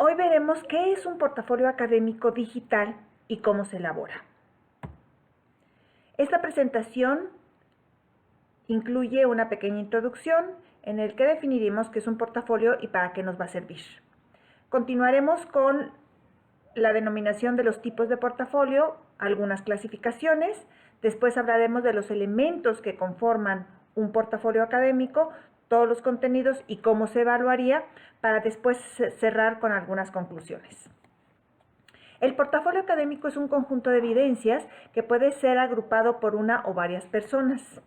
Hoy veremos qué es un portafolio académico digital y cómo se elabora. Esta presentación incluye una pequeña introducción en el que definiremos qué es un portafolio y para qué nos va a servir. Continuaremos con la denominación de los tipos de portafolio, algunas clasificaciones. Después hablaremos de los elementos que conforman un portafolio académico, todos los contenidos y cómo se evaluaría, para después cerrar con algunas conclusiones. El portafolio académico es un conjunto de evidencias que puede ser agrupado por una o varias personas.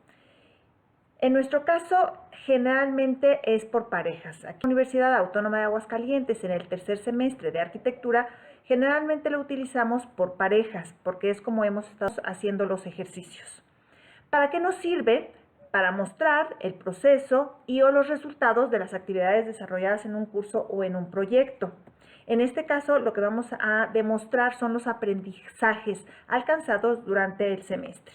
En nuestro caso, generalmente es por parejas. Aquí en la Universidad Autónoma de Aguascalientes, en el tercer semestre de arquitectura, generalmente lo utilizamos por parejas, porque es como hemos estado haciendo los ejercicios. ¿Para qué nos sirve? Para mostrar el proceso y o los resultados de las actividades desarrolladas en un curso o en un proyecto. En este caso, lo que vamos a demostrar son los aprendizajes alcanzados durante el semestre.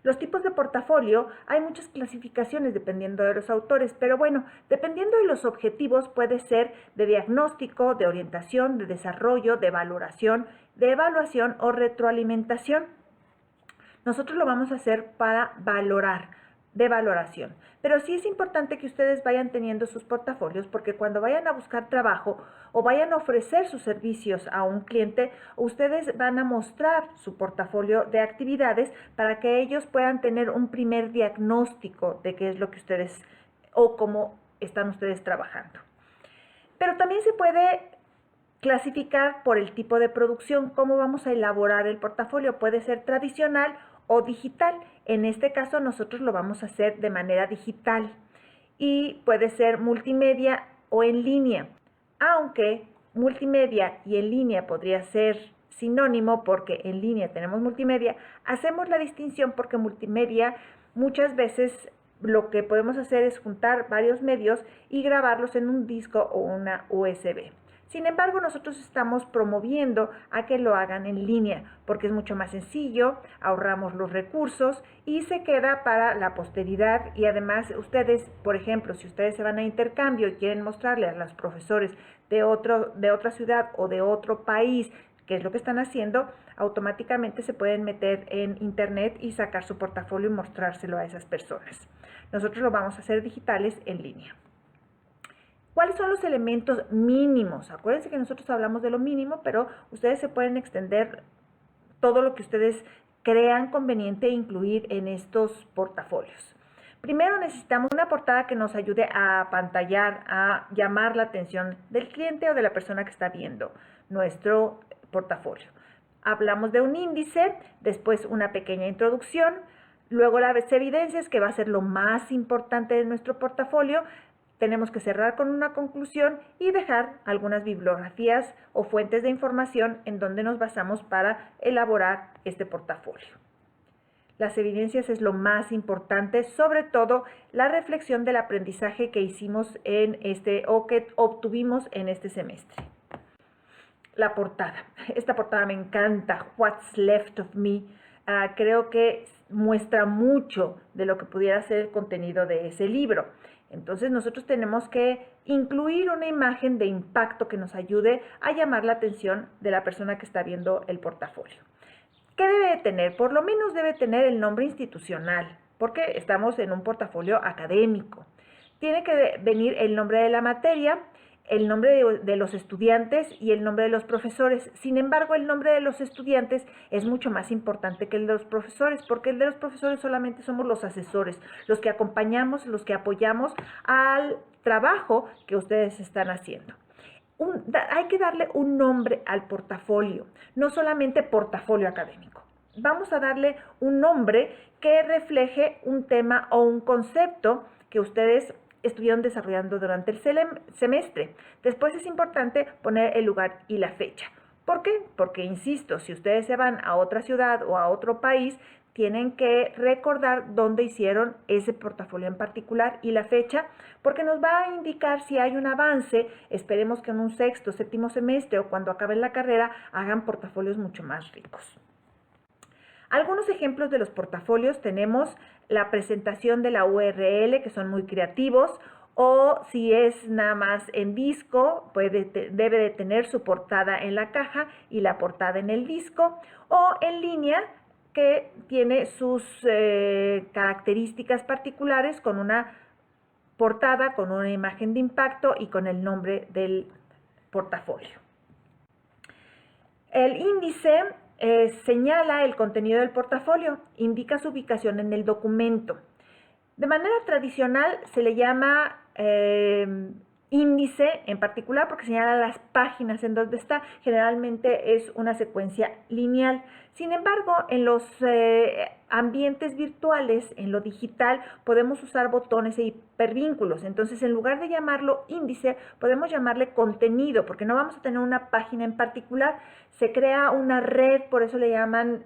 Los tipos de portafolio, hay muchas clasificaciones dependiendo de los autores, pero bueno, dependiendo de los objetivos puede ser de diagnóstico, de orientación, de desarrollo, de valoración, de evaluación o retroalimentación. Nosotros lo vamos a hacer para valorar, de valoración. Pero sí es importante que ustedes vayan teniendo sus portafolios porque cuando vayan a buscar trabajo o vayan a ofrecer sus servicios a un cliente, ustedes van a mostrar su portafolio de actividades para que ellos puedan tener un primer diagnóstico de qué es lo que ustedes o cómo están ustedes trabajando. Pero también se puede clasificar por el tipo de producción, cómo vamos a elaborar el portafolio. Puede ser tradicional o digital. En este caso nosotros lo vamos a hacer de manera digital y puede ser multimedia o en línea, aunque multimedia y en línea podría ser sinónimo porque en línea tenemos multimedia. Hacemos la distinción porque multimedia muchas veces lo que podemos hacer es juntar varios medios y grabarlos en un disco o una USB. Sin embargo, nosotros estamos promoviendo a que lo hagan en línea porque es mucho más sencillo, ahorramos los recursos y se queda para la posteridad. Y además ustedes, por ejemplo, si ustedes se van a intercambio y quieren mostrarle a los profesores de otra ciudad o de otro país qué es lo que están haciendo, automáticamente se pueden meter en internet y sacar su portafolio y mostrárselo a esas personas. Nosotros lo vamos a hacer digitales en línea. ¿Cuáles son los elementos mínimos? Acuérdense que nosotros hablamos de lo mínimo, pero ustedes se pueden extender todo lo que ustedes crean conveniente incluir en estos portafolios. Primero necesitamos una portada que nos ayude a apantallar, a llamar la atención del cliente o de la persona que está viendo nuestro portafolio. Hablamos de un índice, después una pequeña introducción, luego las evidencias, que va a ser lo más importante de nuestro portafolio. Tenemos que cerrar con una conclusión y dejar algunas bibliografías o fuentes de información en donde nos basamos para elaborar este portafolio. Las evidencias es lo más importante, sobre todo la reflexión del aprendizaje que hicimos o que obtuvimos en este semestre. La portada. Esta portada me encanta, What's Left of Me. Creo que muestra mucho de lo que pudiera ser el contenido de ese libro. Entonces nosotros tenemos que incluir una imagen de impacto que nos ayude a llamar la atención de la persona que está viendo el portafolio. ¿Qué debe tener? Por lo menos debe tener el nombre institucional, porque estamos en un portafolio académico. Tiene que venir el nombre de la materia, el nombre de los estudiantes y el nombre de los profesores. Sin embargo, el nombre de los estudiantes es mucho más importante que el de los profesores, porque el de los profesores solamente somos los asesores, los que acompañamos, los que apoyamos al trabajo que ustedes están haciendo. Hay que darle un nombre al portafolio, no solamente portafolio académico. Vamos a darle un nombre que refleje un tema o un concepto que ustedes estuvieron desarrollando durante el semestre. Después es importante poner el lugar y la fecha. ¿Por qué? Porque, insisto, si ustedes se van a otra ciudad o a otro país, tienen que recordar dónde hicieron ese portafolio en particular y la fecha, porque nos va a indicar si hay un avance. Esperemos que en un sexto, séptimo semestre o cuando acaben la carrera hagan portafolios mucho más ricos. Algunos ejemplos de los portafolios tenemos la presentación de la URL, que son muy creativos, o si es nada más en disco, debe de tener su portada en la caja y la portada en el disco, o en línea, que tiene sus características particulares con una portada, con una imagen de impacto y con el nombre del portafolio. El índice señala el contenido del portafolio, indica su ubicación en el documento. De manera tradicional se le llama índice en particular porque señala las páginas en donde está. Generalmente es una secuencia lineal. Sin embargo, en los ambientes virtuales, en lo digital, podemos usar botones e hipervínculos. Entonces, en lugar de llamarlo índice, podemos llamarle contenido, porque no vamos a tener una página en particular. Se crea una red, por eso le llaman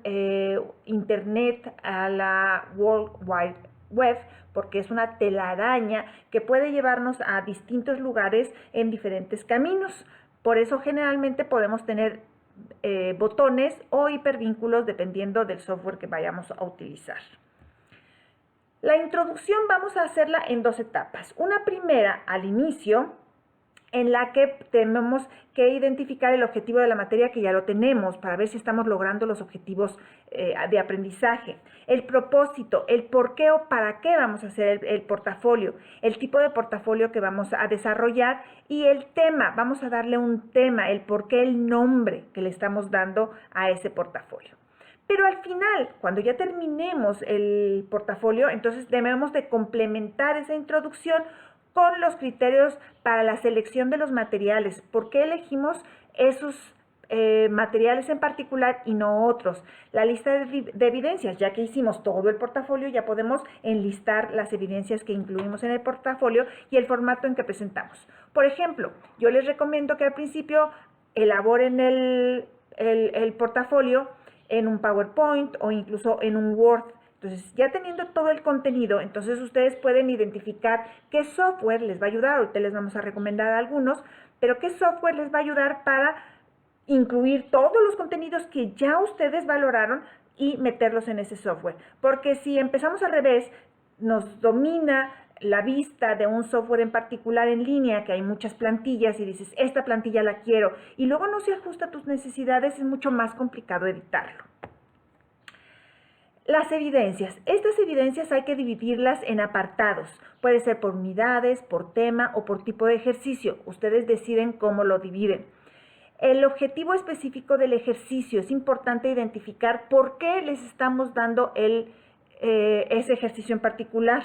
Internet a la World Wide Web, porque es una telaraña que puede llevarnos a distintos lugares en diferentes caminos. Por eso generalmente podemos tener botones o hipervínculos dependiendo del software que vayamos a utilizar. La introducción vamos a hacerla en dos etapas. Una primera al inicio, en la que tenemos que identificar el objetivo de la materia, que ya lo tenemos, para ver si estamos logrando los objetivos de aprendizaje. El propósito, el por qué o para qué vamos a hacer el portafolio, el tipo de portafolio que vamos a desarrollar y el tema, vamos a darle un tema, el por qué, el nombre que le estamos dando a ese portafolio. Pero al final, cuando ya terminemos el portafolio, entonces debemos de complementar esa introducción con los criterios para la selección de los materiales. ¿Por qué elegimos esos materiales en particular y no otros? La lista de evidencias, ya que hicimos todo el portafolio, ya podemos enlistar las evidencias que incluimos en el portafolio y el formato en que presentamos. Por ejemplo, yo les recomiendo que al principio elaboren el portafolio en un PowerPoint o incluso en un Word. Entonces, ya teniendo todo el contenido, entonces ustedes pueden identificar qué software les va a ayudar. Ahorita les vamos a recomendar algunos, pero qué software les va a ayudar para incluir todos los contenidos que ya ustedes valoraron y meterlos en ese software. Porque si empezamos al revés, nos domina la vista de un software en particular en línea, que hay muchas plantillas y dices, esta plantilla la quiero, y luego no se ajusta a tus necesidades, es mucho más complicado editarlo. Las evidencias. Estas evidencias hay que dividirlas en apartados. Puede ser por unidades, por tema o por tipo de ejercicio. Ustedes deciden cómo lo dividen. El objetivo específico del ejercicio. Es importante identificar por qué les estamos dando ese ejercicio en particular.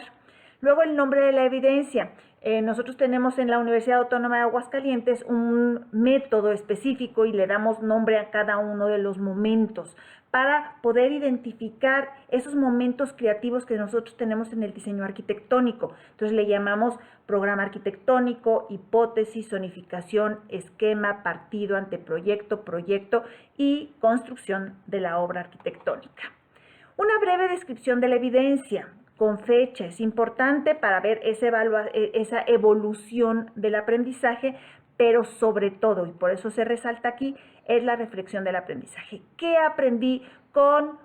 Luego, el nombre de la evidencia. Nosotros tenemos en la Universidad Autónoma de Aguascalientes un método específico y le damos nombre a cada uno de los momentos para poder identificar esos momentos creativos que nosotros tenemos en el diseño arquitectónico. Entonces le llamamos programa arquitectónico, hipótesis, zonificación, esquema, partido, anteproyecto, proyecto y construcción de la obra arquitectónica. Una breve descripción de la evidencia con fecha es importante para ver esa evolución del aprendizaje, pero sobre todo, y por eso se resalta aquí, es la reflexión del aprendizaje. ¿Qué aprendí con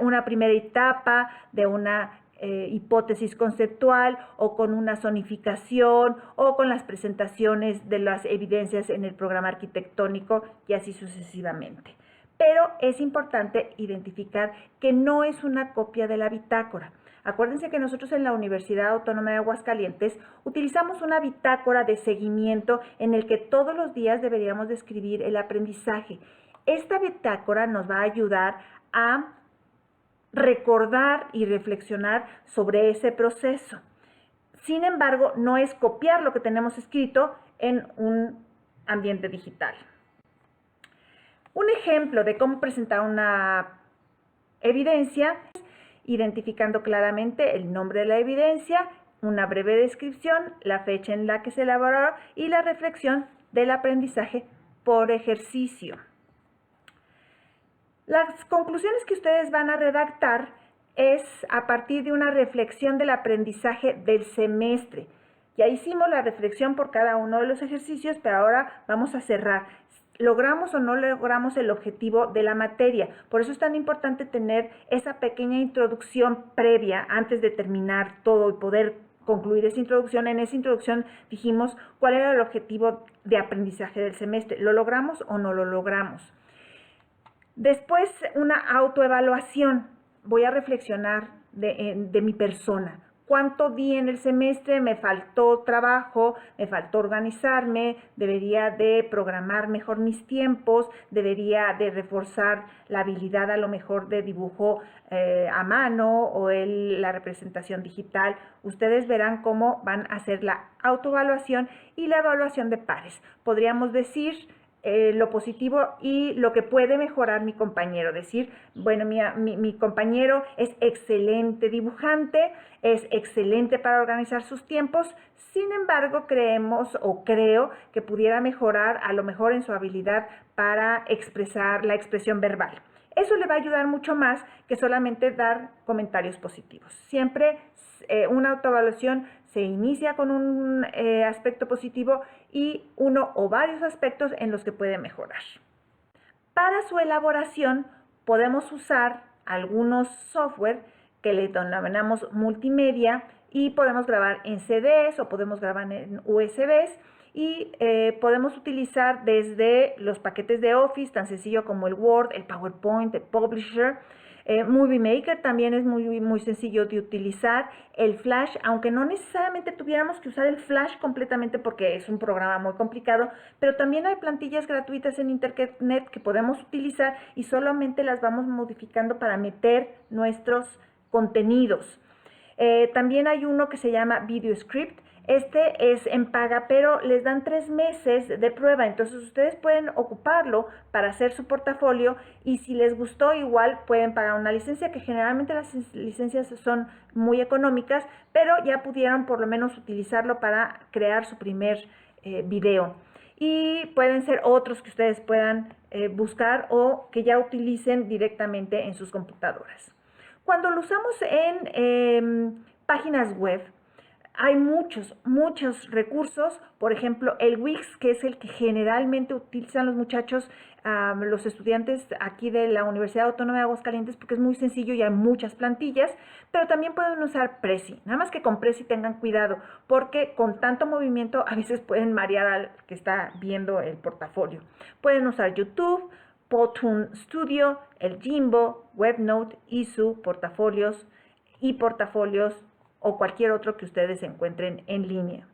una primera etapa de una hipótesis conceptual o con una zonificación o con las presentaciones de las evidencias en el programa arquitectónico y así sucesivamente? Pero es importante identificar que no es una copia de la bitácora. Acuérdense que nosotros en la Universidad Autónoma de Aguascalientes utilizamos una bitácora de seguimiento en el que todos los días deberíamos de escribir el aprendizaje. Esta bitácora nos va a ayudar a recordar y reflexionar sobre ese proceso. Sin embargo, no es copiar lo que tenemos escrito en un ambiente digital. Un ejemplo de cómo presentar una evidencia, identificando claramente el nombre de la evidencia, una breve descripción, la fecha en la que se elaboró y la reflexión del aprendizaje por ejercicio. Las conclusiones que ustedes van a redactar es a partir de una reflexión del aprendizaje del semestre. Ya hicimos la reflexión por cada uno de los ejercicios, pero ahora vamos a cerrar. ¿Logramos o no logramos el objetivo de la materia? Por eso es tan importante tener esa pequeña introducción previa antes de terminar todo y poder concluir esa introducción. En esa introducción dijimos cuál era el objetivo de aprendizaje del semestre. ¿Lo logramos o no lo logramos? Después, una autoevaluación. Voy a reflexionar de mi persona. ¿Cuánto di en el semestre? ¿Me faltó trabajo? ¿Me faltó organizarme? ¿Debería de programar mejor mis tiempos? ¿Debería de reforzar la habilidad a lo mejor de dibujo a mano o la representación digital? Ustedes verán cómo van a hacer la autoevaluación y la evaluación de pares. Podríamos decir lo positivo y lo que puede mejorar mi compañero. Decir, bueno, mi compañero es excelente dibujante, es excelente para organizar sus tiempos, sin embargo, creo que pudiera mejorar a lo mejor en su habilidad para expresar la expresión verbal. Eso le va a ayudar mucho más que solamente dar comentarios positivos. Siempre una autoevaluación se inicia con un aspecto positivo y uno o varios aspectos en los que puede mejorar. Para su elaboración podemos usar algunos software que le denominamos multimedia y podemos grabar en CDs o podemos grabar en USBs y podemos utilizar desde los paquetes de Office, tan sencillo como el Word, el PowerPoint, el Publisher. Movie Maker también es muy sencillo de utilizar. El Flash, aunque no necesariamente tuviéramos que usar el Flash completamente porque es un programa muy complicado, pero también hay plantillas gratuitas en Internet que podemos utilizar y solamente las vamos modificando para meter nuestros contenidos. También hay uno que se llama VideoScript. Este es en paga, pero les dan 3 meses de prueba, entonces ustedes pueden ocuparlo para hacer su portafolio y si les gustó igual pueden pagar una licencia, que generalmente las licencias son muy económicas, pero ya pudieron por lo menos utilizarlo para crear su primer video. Y pueden ser otros que ustedes puedan buscar o que ya utilicen directamente en sus computadoras. Cuando lo usamos en páginas web, hay muchos recursos, por ejemplo, el Wix, que es el que generalmente utilizan los muchachos, los estudiantes aquí de la Universidad Autónoma de Aguascalientes, porque es muy sencillo y hay muchas plantillas, pero también pueden usar Prezi, nada más que con Prezi tengan cuidado, porque con tanto movimiento a veces pueden marear al que está viendo el portafolio. Pueden usar YouTube, Powtoon Studio, el Jimbo, WebNote, ISU, portafolios o cualquier otro que ustedes encuentren en línea.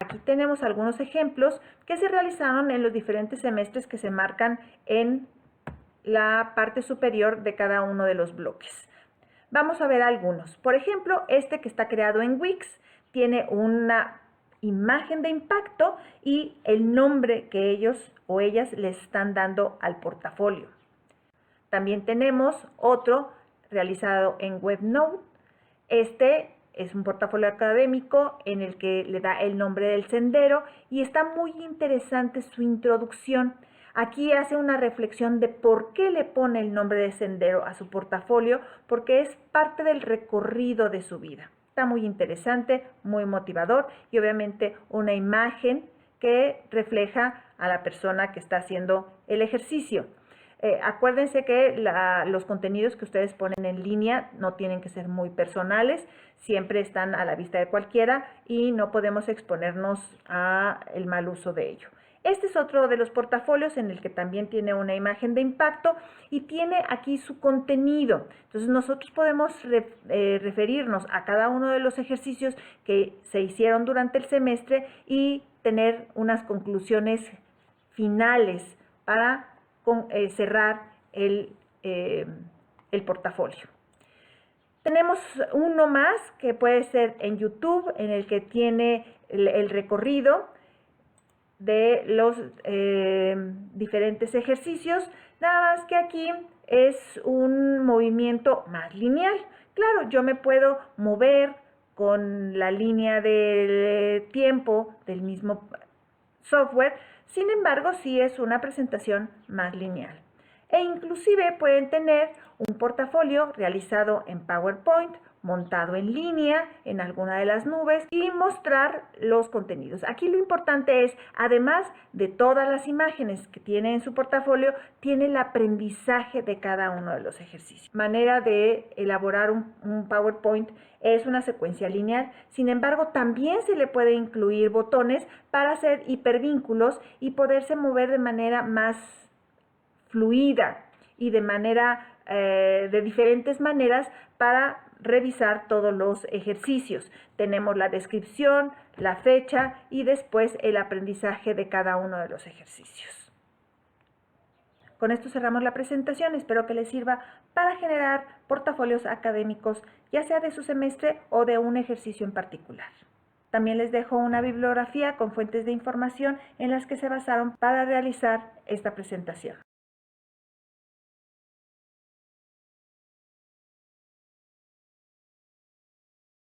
Aquí tenemos algunos ejemplos que se realizaron en los diferentes semestres que se marcan en la parte superior de cada uno de los bloques. Vamos a ver algunos. Por ejemplo, este que está creado en Wix tiene una imagen de impacto y el nombre que ellos o ellas le están dando al portafolio. También tenemos otro realizado en WebNote. Este es un portafolio académico en el que le da el nombre del sendero y está muy interesante su introducción. Aquí hace una reflexión de por qué le pone el nombre de sendero a su portafolio, porque es parte del recorrido de su vida. Está muy interesante, muy motivador y obviamente una imagen que refleja a la persona que está haciendo el ejercicio. Acuérdense que los contenidos que ustedes ponen en línea no tienen que ser muy personales, siempre están a la vista de cualquiera y no podemos exponernos al mal uso de ello. Este es otro de los portafolios en el que también tiene una imagen de impacto y tiene aquí su contenido. Entonces nosotros podemos referirnos a cada uno de los ejercicios que se hicieron durante el semestre y tener unas conclusiones finales para cerrar el portafolio. Tenemos uno más que puede ser en YouTube, en el que tiene el recorrido de los diferentes ejercicios, nada más que aquí es un movimiento más lineal. Claro, yo me puedo mover con la línea del tiempo del mismo software, sin embargo, sí es una presentación más lineal. E inclusive pueden tener un portafolio realizado en PowerPoint, montado en línea en alguna de las nubes y mostrar los contenidos. Aquí lo importante es, además de todas las imágenes que tiene en su portafolio, tiene el aprendizaje de cada uno de los ejercicios. Manera de elaborar un PowerPoint es una secuencia lineal. Sin embargo, también se le puede incluir botones para hacer hipervínculos y poderse mover de manera más fluida y de diferentes maneras para revisar todos los ejercicios. Tenemos la descripción, la fecha y después el aprendizaje de cada uno de los ejercicios. Con esto cerramos la presentación. Espero que les sirva para generar portafolios académicos, ya sea de su semestre o de un ejercicio en particular. También les dejo una bibliografía con fuentes de información en las que se basaron para realizar esta presentación.